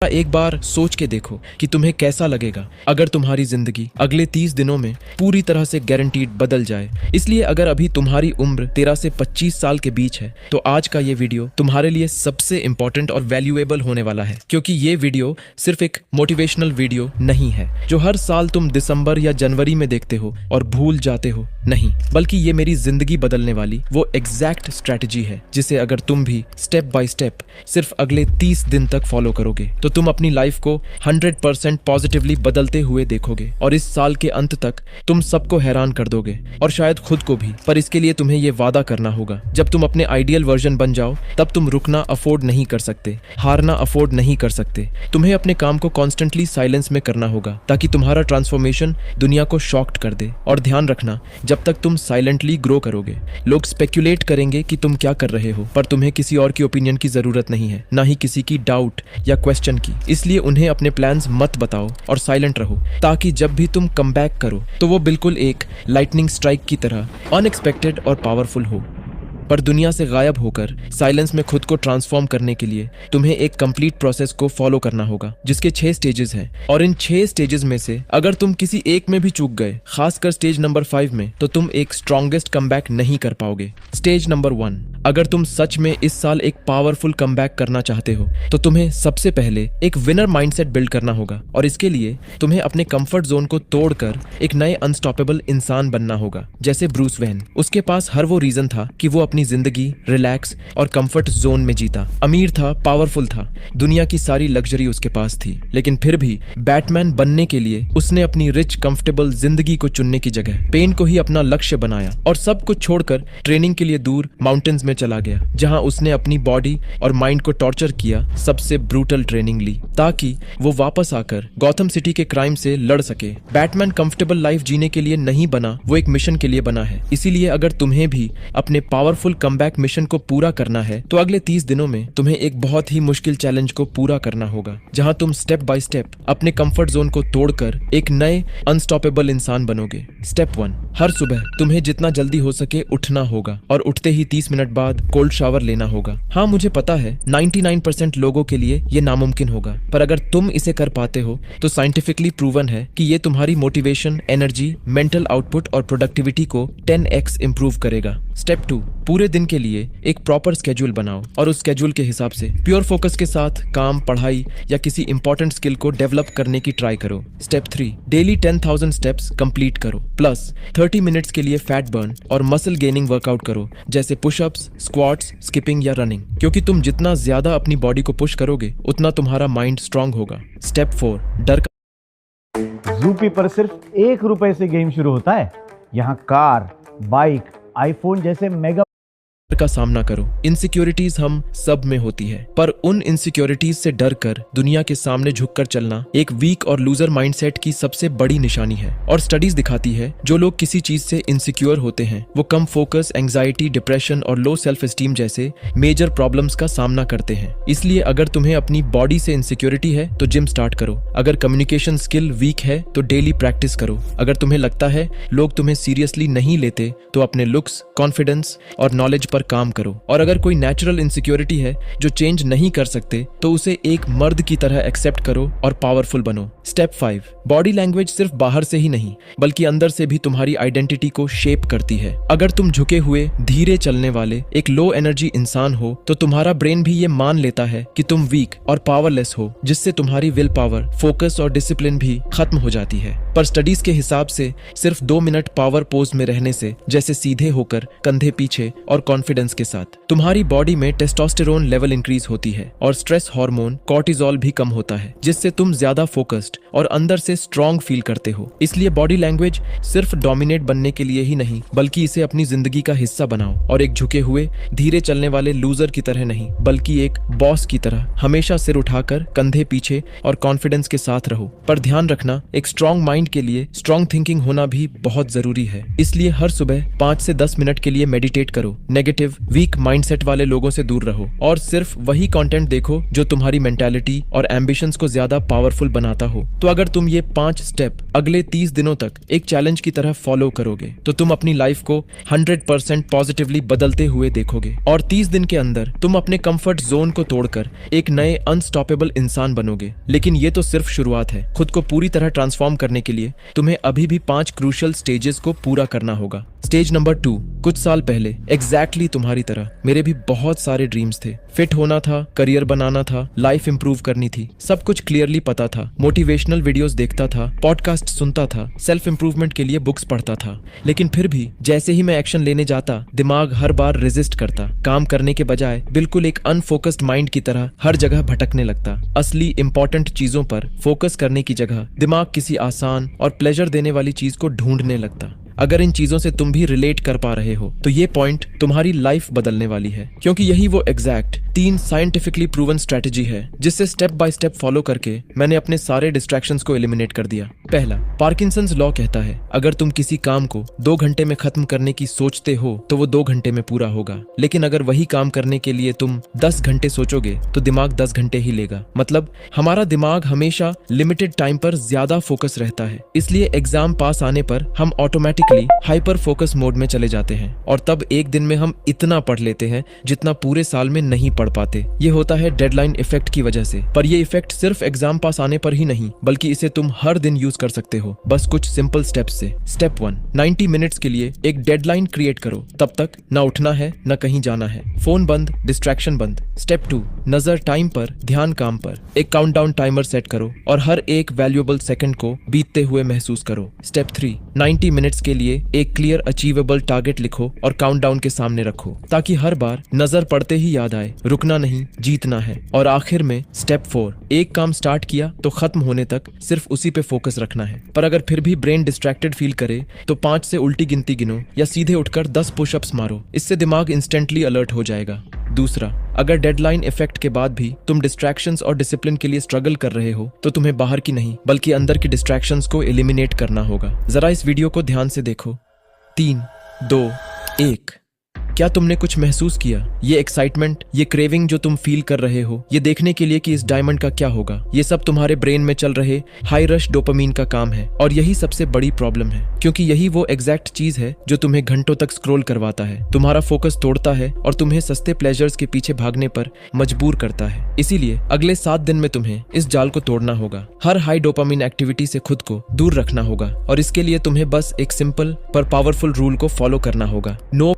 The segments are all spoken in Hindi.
एक बार सोच के देखो कि तुम्हें कैसा लगेगा अगर तुम्हारी जिंदगी अगले 30 दिनों में पूरी तरह से गारंटीड बदल जाए। इसलिए अगर अभी तुम्हारी उम्र 13 से 25 साल के बीच है तो आज का ये वीडियो तुम्हारे लिए सबसे इंपॉर्टेंट और वैल्यूएबल होने वाला है, क्योंकि ये वीडियो सिर्फ एक मोटिवेशनल वीडियो नहीं है जो हर साल तुम दिसंबर या जनवरी में देखते हो और भूल जाते हो। नहीं, बल्कि ये मेरी जिंदगी बदलने वाली वो एग्जैक्ट स्ट्रैटेजी है जिसे अगर तुम भी स्टेप बाय स्टेप सिर्फ अगले 30 दिन तक फॉलो करोगे तो तुम अपनी लाइफ को 100% पॉजिटिवली बदलते हुए देखोगे और इस साल के अंत तक तुम सबको हैरान कर दोगे और शायद खुद को भी। पर इसके लिए तुम्हें ये वादा करना होगा, जब तुम अपने आइडियल वर्जन बन जाओ तब तुम रुकना अफोर्ड नहीं कर सकते, हारना अफोर्ड नहीं कर सकते। तुम्हें अपने काम को कॉन्स्टेंटली साइलेंस में करना होगा ताकि तुम्हारा ट्रांसफॉर्मेशन दुनिया को शॉक्ड कर दे। और ध्यान रखना, जब तक तुम साइलेंटली ग्रो करोगे लोग स्पेक्यूलेट करेंगे कि तुम क्या कर रहे हो, पर तुम्हें किसी और की ओपिनियन की जरूरत नहीं है, ना ही किसी की डाउट या क्वेश्चन की। इसलिए उन्हें अपने प्लान्स मत बताओ और साइलेंट रहो, ताकि जब भी तुम कम बैक करो तो वो बिल्कुल एक लाइटनिंग स्ट्राइक की तरह अनएक्सपेक्टेड और पावरफुल हो। पर दुनिया से गायब होकर साइलेंस में खुद को ट्रांसफॉर्म करने के लिए तुम्हें एक कंप्लीट प्रोसेस को फॉलो करना होगा जिसके 6 स्टेजेस हैं। और इन 6 स्टेजेस में से अगर तुम किसी एक में भी चूक गए, खासकर स्टेज नंबर 5 में, तो तुम एक स्ट्रॉन्गेस्ट कमबैक नहीं कर पाओगे। स्टेज नंबर 1, अगर तुम सच में इस साल एक पावरफुल कमबैक करना चाहते हो तो तुम्हें सबसे पहले एक विनर माइंडसेट बिल्ड करना होगा। और इसके लिए तुम्हें अपने कंफर्ट जोन को तोड़कर एक नए अनस्टॉपेबल इंसान बनना होगा, जैसे ब्रूस वेन। उसके पास हर वो रीजन था कि वो अपनी जिंदगी रिलैक्स और कंफर्ट जोन में जीता। अमीर था, पावरफुल था, दुनिया की सारी लग्जरी उसके पास थी, लेकिन फिर भी बैटमैन बनने के लिए उसने अपनी रिच कंफर्टेबल जिंदगी को चुनने की जगह पेन को ही अपना लक्ष्य बनाया और सब कुछ छोड़कर ट्रेनिंग के लिए दूर माउंटेन्स में चला गया, जहां उसने अपनी बॉडी और माइंड को टॉर्चर किया, सबसे ब्रूटल ट्रेनिंग ली ताकि वो वापस आकर गॉथम सिटी के क्राइम से लड़ सके। बैटमैन कंफर्टेबल लाइफ जीने के लिए नहीं बना, वो एक मिशन के लिए बना है। इसीलिए अगर तुम्हें भी अपने पावरफुल कमबैक मिशन को पूरा करना है तो अगले 30 दिनों में तुम्हें एक बहुत ही मुश्किल चैलेंज को पूरा करना होगा, जहां तुम स्टेप बाय स्टेप अपने कंफर्ट जोन को तोड़कर एक नए अनस्टॉपेबल इंसान बनोगे। स्टेप 1, हर सुबह तुम्हें जितना जल्दी हो सके उठना होगा और उठते ही 30 मिनट बाद कोल्ड शावर लेना होगा। हाँ, मुझे पता है 99% लोगों के लिए ये नामुमकिन होगा, पर अगर तुम इसे कर पाते हो तो साइंटिफिकली प्रूवन है कि ये तुम्हारी मोटिवेशन, एनर्जी, मेंटल आउटपुट और प्रोडक्टिविटी को 10x इंप्रूव करेगा। स्टेप 2, पूरे दिन के लिए एक प्रॉपर स्केड्यूल बनाओ और उस स्केड्यूल के हिसाब से प्योर फोकस के साथ काम, पढ़ाई या किसी इंपॉर्टेंट स्किल को डेवलप करने की ट्राई करो। स्टेप 3, डेली 10,000 स्टेप्स कंप्लीट करो, प्लस 30 मिनट्स के लिए फैट बर्न और मसल गेनिंग वर्कआउट करो, जैसे पुशअप्स, स्क्वाट्स, स्किपिंग या रनिंग, क्योंकि तुम जितना ज्यादा अपनी बॉडी को पुश करोगे उतना तुम्हारा माइंड स्ट्रांग होगा। स्टेप 4, डर ज़ूपी पर सिर्फ 1 रुपए से गेम शुरू होता है। यहाँ कार, बाइक, आईफोन जैसे मेगा का सामना करो। इनसिक्योरिटीज हम सब में होती है, पर उन इनसिक्योरिटीज से डर कर दुनिया के सामने झुककर चलना एक वीक और लूजर माइंडसेट की सबसे बड़ी निशानी है। और स्टडीज दिखाती है जो लोग किसी चीज से इनसिक्योर होते हैं वो कम फोकस, एंजाइटी, डिप्रेशन और लो सेल्फ एस्टीम जैसे मेजर प्रॉब्लम्स का सामना करते हैं। इसलिए अगर तुम्हें अपनी बॉडी से इनसिक्योरिटी है तो जिम स्टार्ट करो। अगर कम्युनिकेशन स्किल वीक है तो डेली प्रैक्टिस करो। अगर तुम्हें लगता है लोग तुम्हें सीरियसली नहीं लेते तो अपने लुक्स, कॉन्फिडेंस और नॉलेज पर काम करो। और अगर कोई नेचुरल इनसिक्योरिटी है जो चेंज नहीं कर सकते तो उसे एक मर्द की तरह एक्सेप्ट करो और पावरफुल बनो। स्टेप 5, बॉडी लैंग्वेज सिर्फ बाहर से ही नहीं बल्कि अंदर से भी तुम्हारी आइडेंटिटी को शेप करती है। अगर तुम झुके हुए, धीरे चलने वाले एक लो एनर्जी इंसान हो तो तुम्हारा ब्रेन भी ये मान लेता है कि तुम वीक और पावरलेस हो, जिससे तुम्हारी विल पावर, फोकस और डिसिप्लिन भी खत्म हो जाती है। पर स्टडीज के हिसाब से सिर्फ 2 मिनट पावर पोज में रहने से, जैसे सीधे होकर, कंधे पीछे और कॉन्फिडेंस के साथ, तुम्हारी बॉडी में टेस्टोस्टेरोन लेवल इंक्रीज होती है और स्ट्रेस हार्मोन कॉर्टिजोल भी कम होता है, जिससे तुम ज्यादा फोकस्ड और अंदर से स्ट्रांग फील करते हो। इसलिए बॉडी लैंग्वेज सिर्फ डोमिनेट बनने के लिए ही नहीं बल्कि इसे अपनी जिंदगी का हिस्सा बनाओ और एक झुके हुए, धीरे चलने वाले लूजर की तरह नहीं बल्कि एक बॉस की तरह हमेशा सिर उठाकर, कंधे पीछे और कॉन्फिडेंस के साथ रहो। पर ध्यान रखना, एक स्ट्रांग माइंड माइंड के लिए स्ट्रॉन्ग थिंकिंग होना भी बहुत जरूरी है। इसलिए हर सुबह 5 से 10 मिनट के लिए मेडिटेट करो, नेगेटिव वीक माइंडसेट वाले लोगों से दूर रहो और सिर्फ वही कंटेंट देखो जो तुम्हारी मेंटालिटी और एम्बिशंस को ज्यादा पावरफुल बनाता हो। तो अगर तुम ये 5 स्टेप अगले 30 दिनों तक एक चैलेंज की तरह फॉलो करोगे तो तुम अपनी लाइफ को 100% पॉजिटिवली बदलते हुए देखोगे और 30 दिन के अंदर तुम अपने कंफर्ट जोन को तोड़कर एक नए अनस्टॉपेबल इंसान बनोगे। लेकिन ये तो सिर्फ शुरुआत है। खुद को पूरी तरह ट्रांसफॉर्म करने के लिए तुम्हें अभी भी 5 क्रूशियल स्टेजेस को पूरा करना होगा। स्टेज नंबर 2, कुछ साल पहले एग्जैक्टली तुम्हारी तरह मेरे भी बहुत सारे ड्रीम्स थे। फिट होना था, करियर बनाना था, लाइफ इंप्रूव करनी थी, सब कुछ क्लियरली पता था। मोटिवेशनल वीडियोस देखता था, पॉडकास्ट सुनता था, सेल्फ इंप्रूवमेंट के लिए बुक्स पढ़ता था। लेकिन फिर भी जैसे ही मैं एक्शन लेने जाता, दिमाग हर बार रेजिस्ट करता। काम करने के बजाय बिल्कुल एक अनफोकस्ड माइंड की तरह हर जगह भटकने लगता। असली इंपॉर्टेंट चीजों पर फोकस करने की जगह दिमाग किसी आसान और प्लेजर देने वाली चीज को ढूंढने लगता। अगर इन चीजों से तुम भी रिलेट कर पा रहे हो तो ये पॉइंट तुम्हारी लाइफ बदलने वाली है, क्योंकि यही वो एग्जैक्ट 3 साइंटिफिकली प्रूवन स्ट्रेटेजी है जिससे स्टेप बाय स्टेप फॉलो करके मैंने अपने सारे डिस्ट्रैक्शंस को एलिमिनेट कर दिया। पहला, पार्किंसंस लॉ कहता है अगर तुम किसी काम को 2 घंटे में खत्म करने की सोचते हो तो वो 2 घंटे में पूरा होगा। लेकिन अगर वही काम करने के लिए तुम 10 घंटे सोचोगे तो दिमाग 10 घंटे ही लेगा। मतलब हमारा दिमाग हमेशा लिमिटेड टाइम पर ज्यादा फोकस रहता है। इसलिए एग्जाम पास आने पर हम ऑटोमेटिकली हाइपर फोकस मोड में चले जाते हैं और तब एक दिन में हम इतना पढ़ लेते हैं जितना पूरे साल में नहीं पढ़ पाते। ये होता है डेडलाइन इफेक्ट की वजह से। पर ये इफेक्ट सिर्फ एग्जाम पास आने पर ही नहीं, बल्कि इसे तुम हर दिन यूज कर सकते हो, बस कुछ सिंपल स्टेप्स से। स्टेप 1, 90 मिनट्स के लिए एक डेडलाइन क्रिएट करो। तब तक ना उठना है ना कहीं जाना है, फोन बंद, डिस्ट्रैक्शन बंद। स्टेप 2, नजर टाइम पर, ध्यान काम पर। एक काउंटडाउन टाइमर सेट करो और हर एक वैल्यूएबल सेकंड को बीतते हुए महसूस करो। स्टेप 3, 90 मिनट्स के लिए एक क्लियर अचीवेबल टारगेट लिखो और काउंटडाउन के सामने रखो ताकि हर बार नजर पड़ते ही याद आए रुकना नहीं, जीतना है। और आखिर में स्टेप 4, एक काम स्टार्ट किया तो खत्म होने तक सिर्फ उसी पे फोकस रखना है। पर अगर फिर भी ब्रेन डिस्ट्रैक्टेड फील करे तो 5 से उल्टी गिनती गिनो या सीधे उठकर 10 पुशअप्स मारो। इससे दिमाग इंस्टेंटली अलर्ट हो जाएगा। दूसरा, अगर डेडलाइन इफेक्ट के बाद भी तुम डिस्ट्रैक्शंस और डिसिप्लिन के लिए स्ट्रगल कर रहे हो तो तुम्हें बाहर की नहीं बल्कि अंदर की डिस्ट्रैक्शंस को एलिमिनेट करना होगा। जरा इस वीडियो को ध्यान से देखो। 3, 2, 1। क्या तुमने कुछ महसूस किया? ये एक्साइटमेंट, ये क्रेविंग जो तुम फील कर रहे हो, ये देखने के लिए कि इस डायमंड का क्या होगा, ये सब तुम्हारे ब्रेन में चल रहे हाई रश डोपामीन का काम है। और यही सबसे बड़ी प्रॉब्लम है, क्योंकि यही वो एग्जैक्ट चीज है जो तुम्हें घंटों तक स्क्रॉल करवाता है, तुम्हारा फोकस तोड़ता है और तुम्हें सस्ते प्लेजर्स के पीछे भागने पर मजबूर करता है। इसीलिए अगले 7 दिन में तुम्हें इस जाल को तोड़ना होगा। हर हाई डोपामीन एक्टिविटी से खुद को दूर रखना होगा और इसके लिए तुम्हें बस एक सिंपल पर पावरफुल रूल को फॉलो करना होगा। No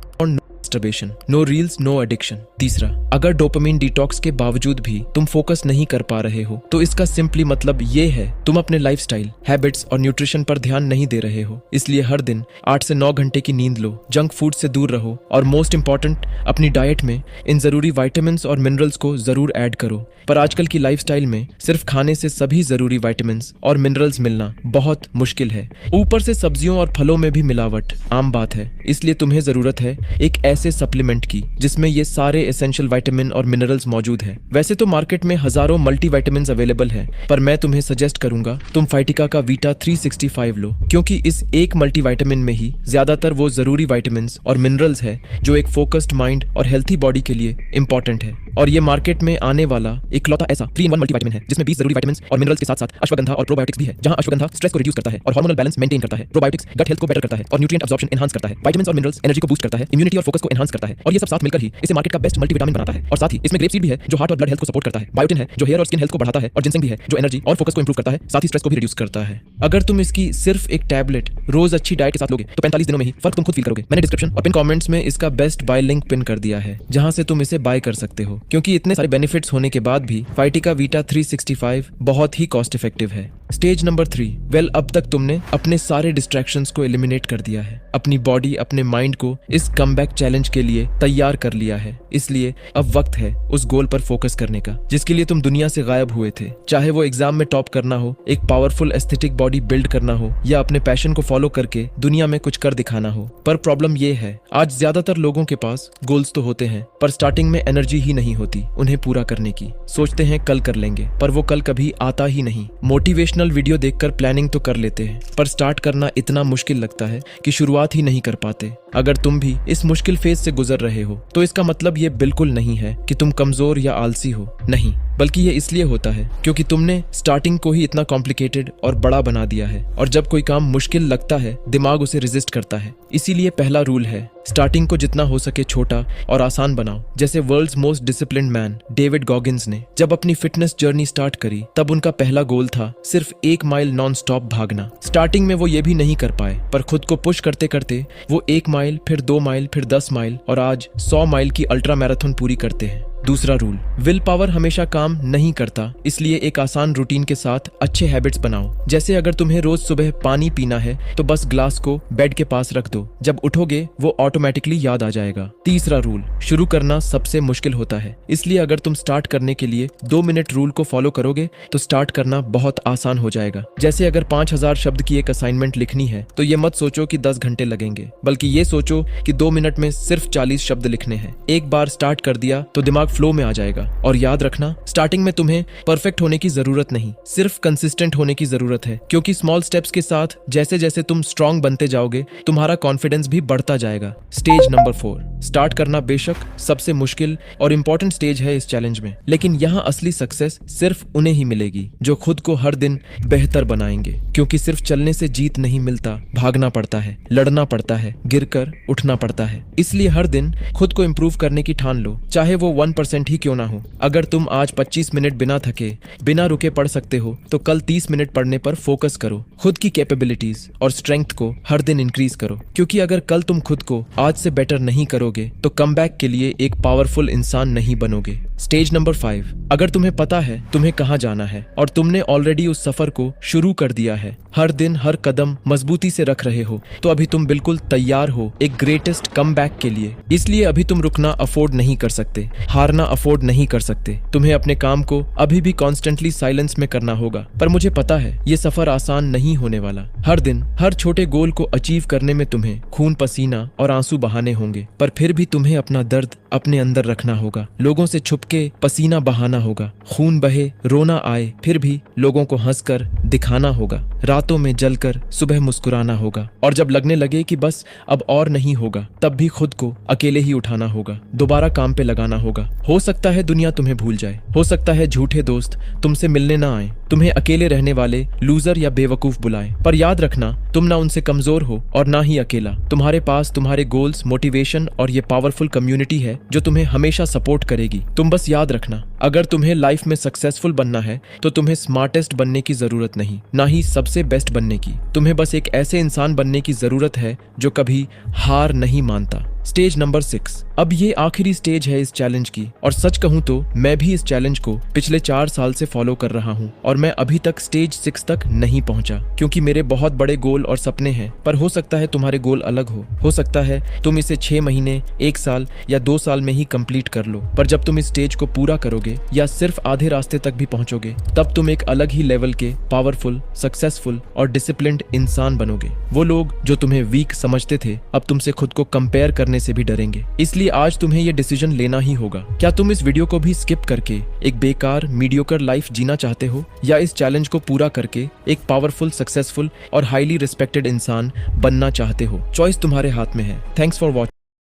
masturbation, no reels, no addiction. तीसरा, अगर डोपामीन डिटॉक्स के बावजूद भी तुम फोकस नहीं कर पा रहे हो तो इसका सिंपली मतलब ये है तुम अपने लाइफस्टाइल, हैबिट्स और न्यूट्रिशन पर ध्यान नहीं दे रहे हो। इसलिए हर दिन 8 से 9 घंटे की नींद लो, जंक फूड से दूर रहो और मोस्ट इंपॉर्टेंट, अपनी डाइट में इन जरूरी विटामिन्स और मिनरल्स को जरूर ऐड करो। पर आजकल की लाइफस्टाइल में सिर्फ खाने से सभी जरूरी विटामिन्स और मिनरल्स मिलना बहुत मुश्किल है। ऊपर से सब्जियों और फलों में भी मिलावट आम बात है। इसलिए तुम्हें जरूरत है एक ऐसे सप्लीमेंट की जिसमें ये सारे एसेंशियल विटामिन और मिनरल्स मौजूद है। वैसे तो मार्केट में हजारों मल्टीविटामिन्स अवेलेबल है, पर मैं तुम्हें सजेस्ट करूंगा तुम फाइटिका का वीटा 365 लो, क्योंकि इस एक मल्टीविटामिन में ही ज्यादातर वो जरूरी विटामिन्स और मिनरल्स है जो एक फोकस्ड माइंड और हेल्थी बॉडी के लिए इंपॉर्टेंट है। और ये मार्केट में आने वाला इकलौता ऐसा 3-in-1 मल्टीविटामिन है जिसमें 20 जरूरी विटामिन्स और मिनरल्स के साथ साथ अश्वगंधा और प्रोबायोटिक्स भी है। जहां अश्वगंधा स्ट्रेस को रिड्यूस करता है और हार्मोनल बैलेंस मेंटेन करता है, प्रोबायोटिक्स गट हेल्थ को बेटर करता है और न्यूट्रिएंट अब्जॉर्प्शन एनहांस करता है, विटामिन्स और मिनरल्स एनर्जी को बूस्ट करता है, इम्यूनिटी और फोकस को एनहांस करता है। और ये सब साथ मिलकर ही इसे मार्केट का बेस्ट मल्टीविटामिन बनाता है। और साथ ही इसमें ग्रेपसीड भी है जो हार्ट और ब्लड हेल्थ को सपोर्ट करता है, बायोटिन है जो हेयर और स्किन हेल्थ को बढ़ाता है और जिंसेंग भी है जो एनर्जी और फोकस को इंप्रूव करता है, साथ ही स्ट्रेस को भी रिड्यूस करता है। अगर तुम इसकी सिर्फ एक टैबलेट रोज अच्छी डाइट के साथ लोगे तो 45 दिनों में ही फर्क तुम खुद फील करोगे। मैंने डिस्क्रिप्शन और पिन कमेंट्स में इसका बेस्ट बाय लिंक पिन कर दिया है जहां से तुम इसे बाय कर सकते हो, क्योंकि इतने सारे बेनिफिट्स होने के बाद भी फाइटिका वीटा 365 बहुत ही कॉस्ट इफेक्टिव है। स्टेज नंबर 3, वेल अब तक तुमने अपने सारे डिस्ट्रैक्शंस को एलिमिनेट कर दिया है, अपनी बॉडी, अपने माइंड को इस कमबैक चैलेंज के लिए तैयार कर लिया है। इसलिए अब वक्त है उस गोल पर फोकस करने का जिसके लिए तुम दुनिया से गायब हुए थे। चाहे वो एग्जाम में टॉप करना हो, एक पावरफुल एस्थेटिक बॉडी बिल्ड करना हो या अपने पैशन को फॉलो करके दुनिया में कुछ कर दिखाना हो। पर प्रॉब्लम ये है, आज ज्यादातर लोगों के पास गोल्स तो होते हैं पर स्टार्टिंग में एनर्जी ही नहीं होती उन्हें पूरा करने की। सोचते हैं कल कर लेंगे, पर वो कल कभी आता ही नहीं। मोटिवेशनल मोटिवेशनल वीडियो देखकर प्लानिंग तो कर लेते हैं, पर स्टार्ट करना इतना मुश्किल लगता है कि शुरुआत ही नहीं कर पाते। अगर तुम भी इस मुश्किल फेज से गुजर रहे हो तो इसका मतलब ये बिल्कुल नहीं है कि तुम कमजोर या आलसी हो, नहीं, बल्कि ये इसलिए होता है क्योंकि तुमने स्टार्टिंग को ही इतना कॉम्प्लिकेटेड और बड़ा बना दिया है। और जब कोई काम मुश्किल लगता है दिमाग उसे रेजिस्ट करता है। इसीलिए पहला रूल है, स्टार्टिंग को जितना हो सके छोटा और आसान बनाओ। जैसे world's most disciplined man David Goggins ने जब अपनी फिटनेस जर्नी स्टार्ट करी तब उनका पहला गोल था सिर्फ 1 माइल नॉन स्टॉप भागना। स्टार्टिंग में वो ये भी नहीं कर पाए, पर खुद को पुश करते करते वो 1 माइल, फिर 2 माइल, फिर 10 माइल और आज 100 माइल की अल्ट्रा मैराथन पूरी करते हैं। दूसरा रूल, विल पावर हमेशा काम नहीं करता, इसलिए एक आसान रूटीन के साथ अच्छे हैबिट्स बनाओ। जैसे अगर तुम्हें रोज सुबह पानी पीना है तो बस ग्लास को बेड के पास रख दो, जब उठोगे वो ऑटोमेटिकली याद आ जाएगा। तीसरा रूल, शुरू करना सबसे मुश्किल होता है, इसलिए अगर तुम स्टार्ट करने के लिए 2 मिनट रूल को फॉलो करोगे तो स्टार्ट करना बहुत आसान हो जाएगा। जैसे अगर 5000 शब्द की एक असाइनमेंट लिखनी है तो ये मत सोचो कि 10 घंटे लगेंगे, बल्कि ये सोचो कि 2 मिनट में सिर्फ 40 शब्द लिखने हैं। एक बार स्टार्ट कर दिया तो दिमाग फ्लो में आ जाएगा। और याद रखना, स्टार्टिंग में तुम्हें परफेक्ट होने की जरूरत नहीं, सिर्फ कंसिस्टेंट होने की जरूरत है, क्योंकि स्मॉल स्टेप्स के साथ जैसे जैसे तुम स्ट्रांग बनते जाओगे तुम्हारा कॉन्फिडेंस भी बढ़ता जाएगा। स्टेज नंबर 4, स्टार्ट करना बेशक सबसे मुश्किल और इंपॉर्टेंट स्टेज है इस चैलेंज में, लेकिन यहाँ असली सक्सेस सिर्फ उन्हें ही मिलेगी जो खुद को हर दिन बेहतर बनाएंगे। क्योंकि सिर्फ चलने से जीत नहीं मिलता, भागना पड़ता है, लड़ना पड़ता है, गिरकर उठना पड़ता है। इसलिए हर दिन खुद को इम्प्रूव करने की ठान लो, चाहे वो 1% ही क्यों ना हो। अगर तुम आज 25 मिनट बिना थके, बिना रुके पढ़ सकते हो तो कल 30 मिनट पढ़ने पर फोकस करो। खुद की कैपेबिलिटीज और स्ट्रेंथ को हर दिन इंक्रीज करो, क्योंकि अगर कल तुम खुद को आज से बेटर नहीं करोगे तो कमबैक के लिए एक पावरफुल इंसान नहीं बनोगे। स्टेज नंबर 5, अगर तुम्हें पता है तुम्हें कहाँ जाना है और तुमने ऑलरेडी उस सफर को शुरू कर दिया है, हर दिन हर कदम मजबूती से रख रहे हो, तो अभी तुम बिल्कुल तैयार हो एक ग्रेटेस्ट कमबैक के लिए। इसलिए अभी तुम रुकना अफोर्ड नहीं कर सकते, हारना अफोर्ड नहीं कर सकते। तुम्हें अपने काम को अभी भी कॉन्स्टेंटली साइलेंस में करना होगा। पर मुझे पता है ये सफर आसान नहीं होने वाला। हर दिन हर छोटे गोल को अचीव करने में तुम्हें खून पसीना और आंसू बहाने होंगे, पर फिर भी तुम्हें अपना दर्द अपने अंदर रखना होगा। लोगों से छुप के पसीना बहाना होगा, खून बहे, रोना आए, फिर भी लोगों को हंसकर दिखाना होगा। रातों में जलकर सुबह मुस्कुराना होगा, और जब लगने लगे कि बस अब और नहीं होगा तब भी खुद को अकेले ही उठाना होगा, दोबारा काम पे लगाना होगा। हो सकता है दुनिया तुम्हें भूल जाए, हो सकता है झूठे दोस्त तुमसे मिलने ना आए, तुम्हें अकेले रहने वाले लूजर या बेवकूफ बुलाए, पर याद रखना तुम ना उनसे कमजोर हो और ना ही अकेला। तुम्हारे पास तुम्हारे गोल्स, मोटिवेशन और ये पावरफुल कम्युनिटी है जो तुम्हें हमेशा सपोर्ट करेगी। तुम बस याद रखना, अगर तुम्हें लाइफ में सक्सेसफुल बनना है तो तुम्हें स्मार्टेस्ट बनने की जरूरत नहीं, ना ही सबसे बेस्ट बनने की। तुम्हें बस एक ऐसे इंसान बनने की जरूरत है जो कभी हार नहीं मानता। स्टेज नंबर 6, अब ये आखिरी स्टेज है इस चैलेंज की, और सच कहूं तो मैं भी इस चैलेंज को पिछले 4 साल से फॉलो कर रहा हूं और मैं अभी तक स्टेज 6 तक नहीं पहुंचा, क्योंकि मेरे बहुत बड़े गोल और सपने हैं। पर हो सकता है तुम्हारे गोल अलग हो सकता है तुम इसे 6 महीने, 1 साल या 2 साल में ही कंप्लीट कर लो, पर जब तुम इस स्टेज को पूरा करोगे या सिर्फ आधे रास्ते तक भी पहुंचोगे तब तुम एक अलग ही लेवल के पावरफुल, सक्सेसफुल और डिसिप्लिन्ड इंसान बनोगे। वो लोग जो तुम्हें वीक समझते थे अब तुमसे खुद को कंपेयर करने से भी डरेंगे। इसलिए आज तुम्हें ये डिसीजन लेना ही होगा। क्या तुम इस वीडियो को भी स्किप करके एक बेकार मीडियोकर लाइफ जीना चाहते हो, या इस चैलेंज को पूरा करके एक पावरफुल, सक्सेसफुल और हाईली रिस्पेक्टेड इंसान बनना चाहते हो? चॉइस तुम्हारे हाथ में है। Thanks for watching.